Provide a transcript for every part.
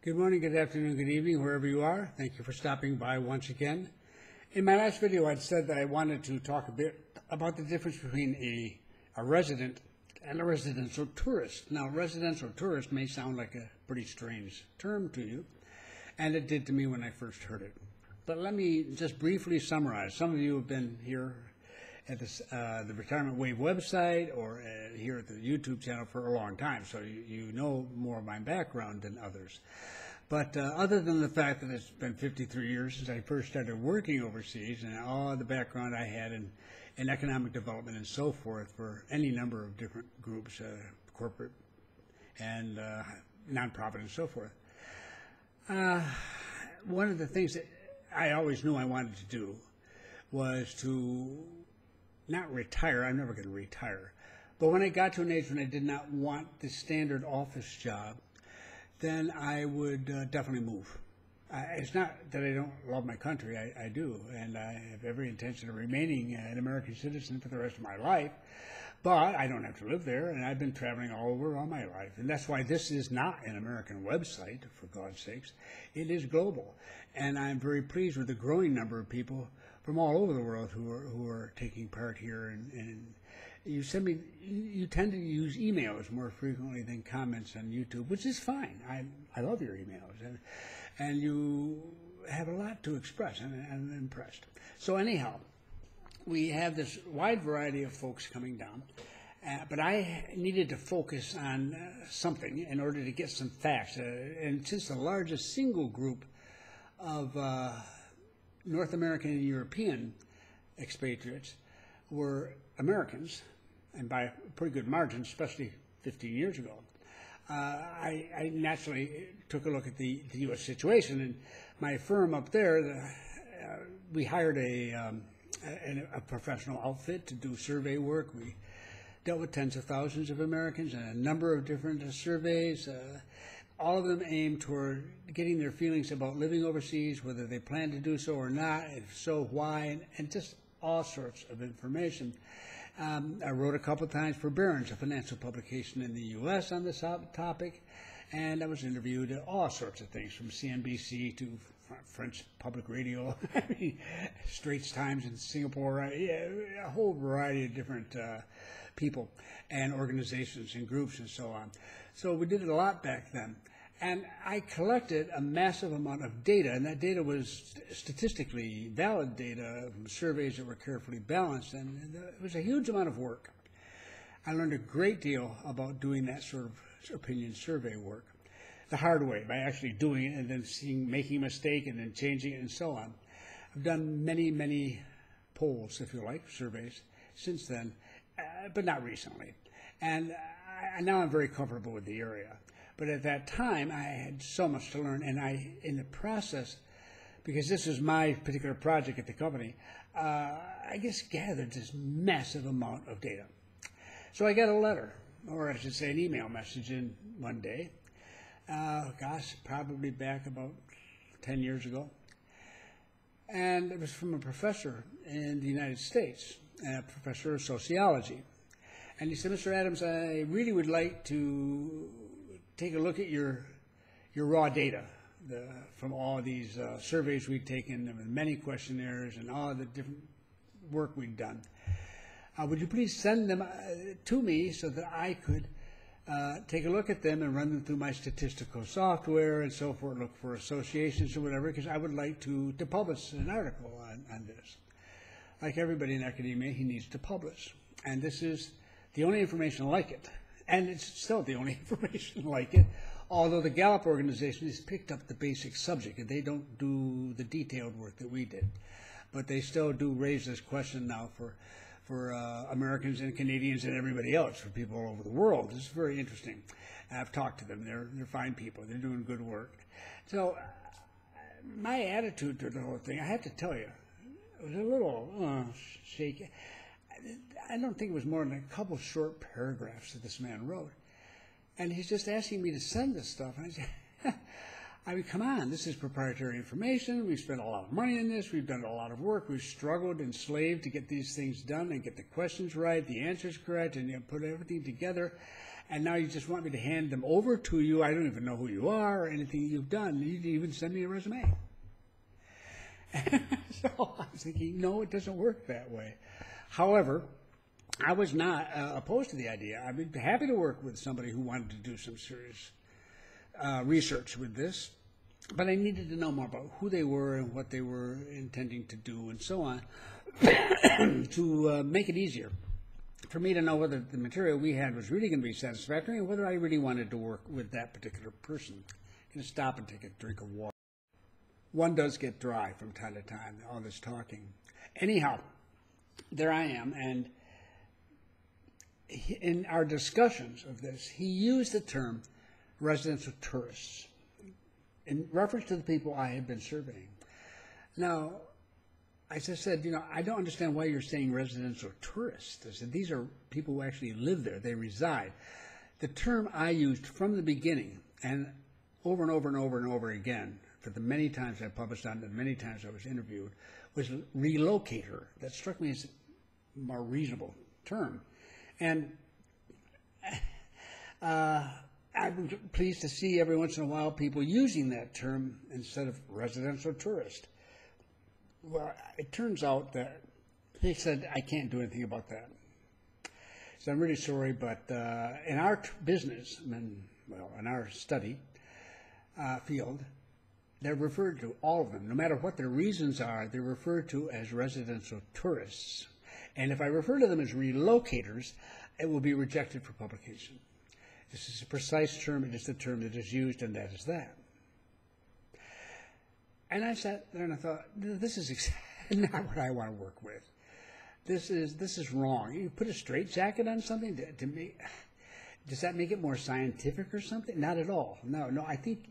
Good morning, good afternoon, good evening, wherever you are. Thank you for stopping by once again. In my last video, I'd said that I wanted to talk a bit about the difference between a resident and a residential tourist. Now, residential tourist may sound like a pretty strange term to you, and it did to me when I first heard it. But let me just briefly summarize. Some of you have been here at the Retirement Wave website or here at the YouTube channel for a long time, so you know more of my background than others. But other than the fact that it's been 53 years since I first started working overseas and all the background I had in economic development and so forth for any number of different groups, corporate and nonprofit and so forth, one of the things that I always knew I wanted to do was to not retire. I'm never going to retire. But when I got to an age when I did not want the standard office job, then I would definitely move. It's not that I don't love my country. I do, and I have every intention of remaining an American citizen for the rest of my life. But I don't have to live there, and I've been traveling all over all my life. And that's why this is not an American website, for God's sakes. It is global. And I'm very pleased with the growing number of people from all over the world who are taking part here. And you tend to use emails more frequently than comments on YouTube, which is fine. I love your emails. And you have a lot to express, and I'm impressed. So anyhow, we have this wide variety of folks coming down, but I needed to focus on something in order to get some facts. And since the largest single group of North American and European expatriates were Americans, and by a pretty good margin, especially 15 years ago, I naturally took a look at the U.S. situation. And my firm up there, we hired a professional outfit to do survey work. We dealt with tens of thousands of Americans and a number of different surveys. All of them aimed toward getting their feelings about living overseas, whether they plan to do so or not, if so, why, and just all sorts of information. I wrote a couple of times for Barron's, a financial publication in the U.S. on this topic, and I was interviewed at all sorts of things, from CNBC to French public radio, Straits Times in Singapore, a whole variety of different people and organizations and groups and so on. So we did it a lot back then. And I collected a massive amount of data, and that data was statistically valid data from surveys that were carefully balanced, and it was a huge amount of work. I learned a great deal about doing that sort of opinion survey work the hard way, by actually doing it and then making a mistake and then changing it and so on. I've done many, many polls, if you like, surveys since then, but not recently. And now I'm very comfortable with the area. But at that time, I had so much to learn, and in the process, because this was my particular project at the company, I just gathered this massive amount of data. So I got a letter, or I should say an email message in one day, probably back about 10 years ago. And it was from a professor in the United States, a professor of sociology. And he said, Mr. Adams, I really would like to take a look at your raw data from all these surveys we'd taken, and many questionnaires and all the different work we'd done. Would you please send them to me so that I could take a look at them and run them through my statistical software and so forth, look for associations or whatever, because I would like to publish an article on this. Like everybody in academia, he needs to publish. And this is the only information like it. And it's still the only information like it, although the Gallup organization has picked up the basic subject, and they don't do the detailed work that we did. But they still do raise this question now for Americans and Canadians and everybody else, for people all over the world. This is very interesting. I've talked to them. They're fine people. They're doing good work. So my attitude to the whole thing, I have to tell you, it was a little shaky. I don't think it was more than a couple short paragraphs that this man wrote. And he's just asking me to send this stuff. And I said, I mean, come on, this is proprietary information. We've spent a lot of money on this. We've done a lot of work. We've struggled and slaved to get these things done and get the questions right, the answers correct, and put everything together. And now you just want me to hand them over to you. I don't even know who you are or anything you've done. You didn't even send me a resume. So I was thinking, no, it doesn't work that way. However, I was not opposed to the idea. I'd be happy to work with somebody who wanted to do some serious research with this, but I needed to know more about who they were and what they were intending to do and so on to make it easier for me to know whether the material we had was really going to be satisfactory and whether I really wanted to work with that particular person. I'm going to stop and take a drink of water. One does get dry from time to time, all this talking. Anyhow, there I am, and in our discussions of this, he used the term residential tourists in reference to the people I had been surveying. Now, as I said, I don't understand why you're saying residential tourists. I said, these are people who actually live there. They reside. The term I used from the beginning, and over and over and over and over again, for the many times I published on it, and many times I was interviewed, was relocator. That struck me as a more reasonable term. And I'm pleased to see every once in a while people using that term instead of residential tourist. Well, it turns out that he said, I can't do anything about that. So I'm really sorry, but in our business, in our study field, they're referred to, all of them, no matter what their reasons are, they're referred to as residential tourists. And if I refer to them as relocators, it will be rejected for publication. This is a precise term. It is the term that is used, and that is that. And I sat there and I thought, this is not what I want to work with. This is wrong. You put a straitjacket on something to me. Does that make it more scientific or something? Not at all. No. I think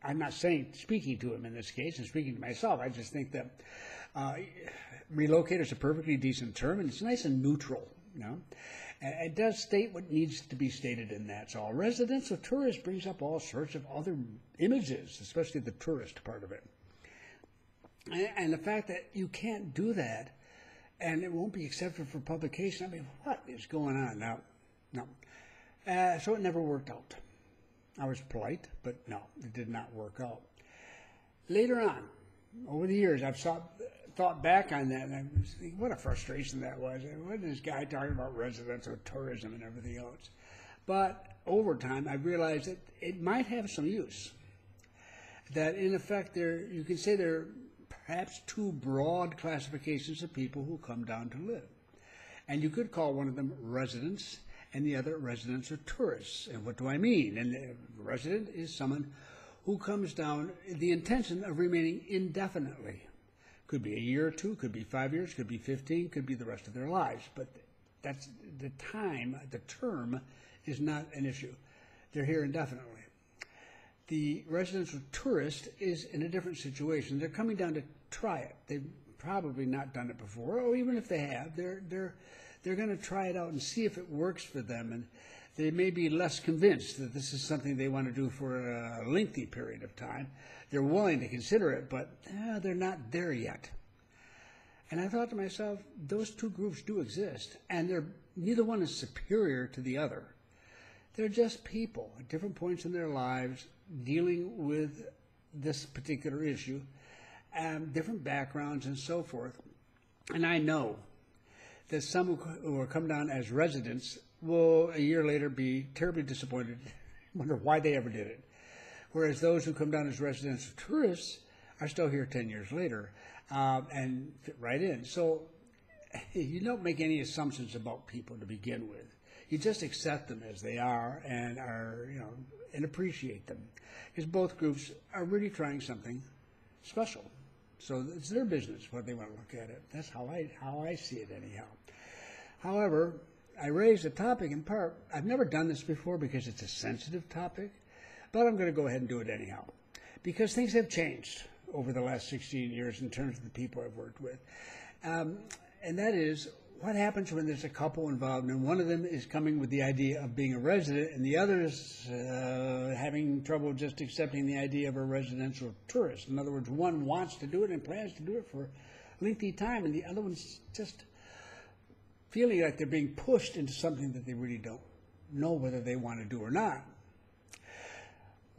I'm not speaking to him in this case, and speaking to myself. I just think that relocator is a perfectly decent term, and it's nice and neutral. It does state what needs to be stated in that. So residential tourist brings up all sorts of other images, especially the tourist part of it. And the fact that you can't do that and it won't be accepted for publication, I mean, what is going on now? No. So it never worked out. I was polite, but no, it did not work out. Later on, over the years, I've thought back on that, and I was thinking, what a frustration that was. What is this guy talking about residential tourism and everything else? But over time, I realized that it might have some use. That in effect, you can say there are perhaps two broad classifications of people who come down to live. And you could call one of them residents and the other residential tourists. And what do I mean? And a resident is someone who comes down with the intention of remaining indefinitely. Could be a year or two, could be 5 years, could be 15, could be the rest of their lives. But that's the time, the term is not an issue. They're here indefinitely. The residential tourist is in a different situation. They're coming down to try it. They've probably not done it before, or even if they have, they're going to try it out and see if it works for them. And they may be less convinced that this is something they want to do for a lengthy period of time. They're willing to consider it, but they're not there yet. And I thought to myself, those two groups do exist, and neither one is superior to the other. They're just people at different points in their lives dealing with this particular issue, different backgrounds and so forth. And I know that some who will come down as residents will a year later be terribly disappointed, wonder why they ever did it. Whereas those who come down as residential tourists are still here 10 years later and fit right in. So you don't make any assumptions about people to begin with. You just accept them as they are and and appreciate them, because both groups are really trying something special. So it's their business what they want to look at it. That's how I see it anyhow. However, I raised a topic in part. I've never done this before because it's a sensitive topic, but I'm going to go ahead and do it anyhow, because things have changed over the last 16 years in terms of the people I've worked with. And that is, what happens when there's a couple involved and one of them is coming with the idea of being a resident and the other is having trouble just accepting the idea of a residential tourist? In other words, one wants to do it and plans to do it for a lengthy time, and the other one's just feeling like they're being pushed into something that they really don't know whether they want to do or not.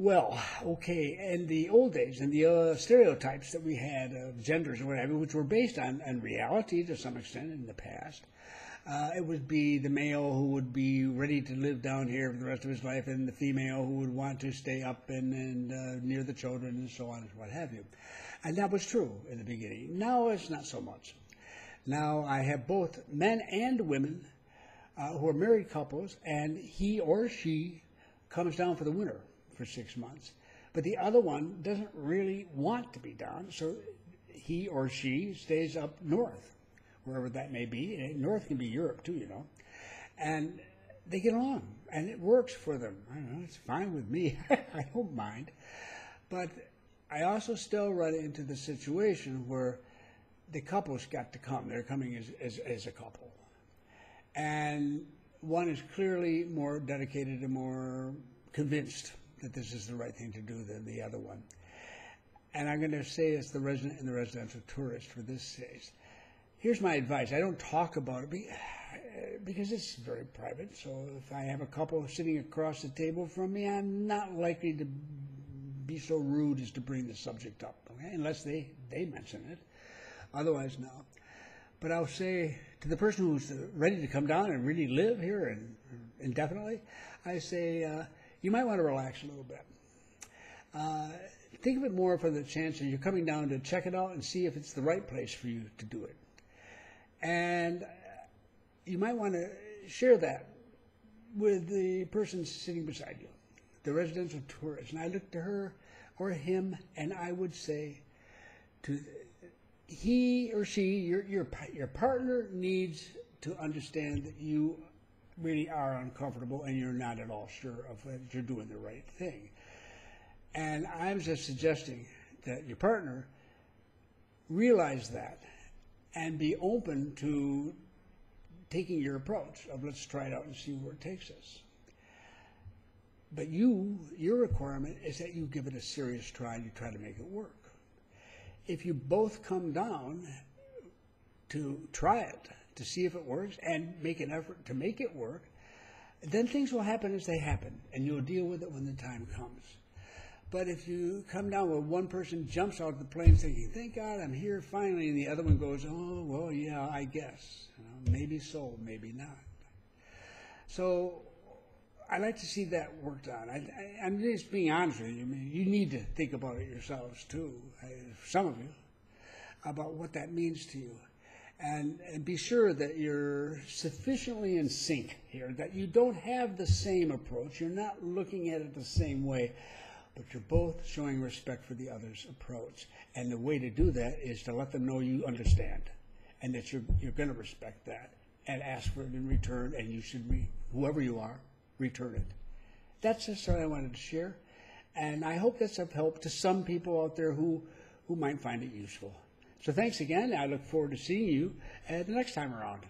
Well, okay, in the old days, and the stereotypes that we had of genders or whatever, which were based on reality to some extent in the past, it would be the male who would be ready to live down here for the rest of his life, and the female who would want to stay up and near the children and so on and what have you. And that was true in the beginning. Now it's not so much. Now I have both men and women who are married couples, and he or she comes down for the winter for 6 months. But the other one doesn't really want to be down, so he or she stays up north, wherever that may be. And north can be Europe too, you know. And they get along, and it works for them. I don't know, it's fine with me. I don't mind. But I also still run into the situation where the couple's got to come. They're coming as a couple. And one is clearly more dedicated and more convinced that this is the right thing to do than the other one. And I'm going to say it's the resident and the residential tourist for this case. Here's my advice. I don't talk about it because it's very private. So if I have a couple sitting across the table from me, I'm not likely to be so rude as to bring the subject up, okay? Unless they mention it. Otherwise, no. But I'll say to the person who's ready to come down and really live here and indefinitely, I say, you might want to relax a little bit. Think of it more for the chance that you're coming down to check it out and see if it's the right place for you to do it. And you might want to share that with the person sitting beside you, the residential tourist. And I look to her or him, and I would say to he or she, your partner needs to understand that you really are uncomfortable and you're not at all sure of whether you're doing the right thing. And I'm just suggesting that your partner realize that and be open to taking your approach of let's try it out and see where it takes us. But your requirement is that you give it a serious try and you try to make it work. If you both come down to try it, to see if it works, and make an effort to make it work, then things will happen as they happen, and you'll deal with it when the time comes. But if you come down where one person jumps out of the plane thinking, thank God I'm here finally, and the other one goes, oh, well, yeah, I guess. Maybe so, maybe not. So I like to see that worked on. I'm just being honest with you. I mean, you need to think about it yourselves, too, some of you, about what that means to you. And be sure that you're sufficiently in sync here, that you don't have the same approach, you're not looking at it the same way, but you're both showing respect for the other's approach. And the way to do that is to let them know you understand, and that you're going to respect that, and ask for it in return, and you should, whoever you are, return it. That's just what I wanted to share, and I hope that's of help to some people out there who might find it useful. So thanks again. I look forward to seeing you the next time around.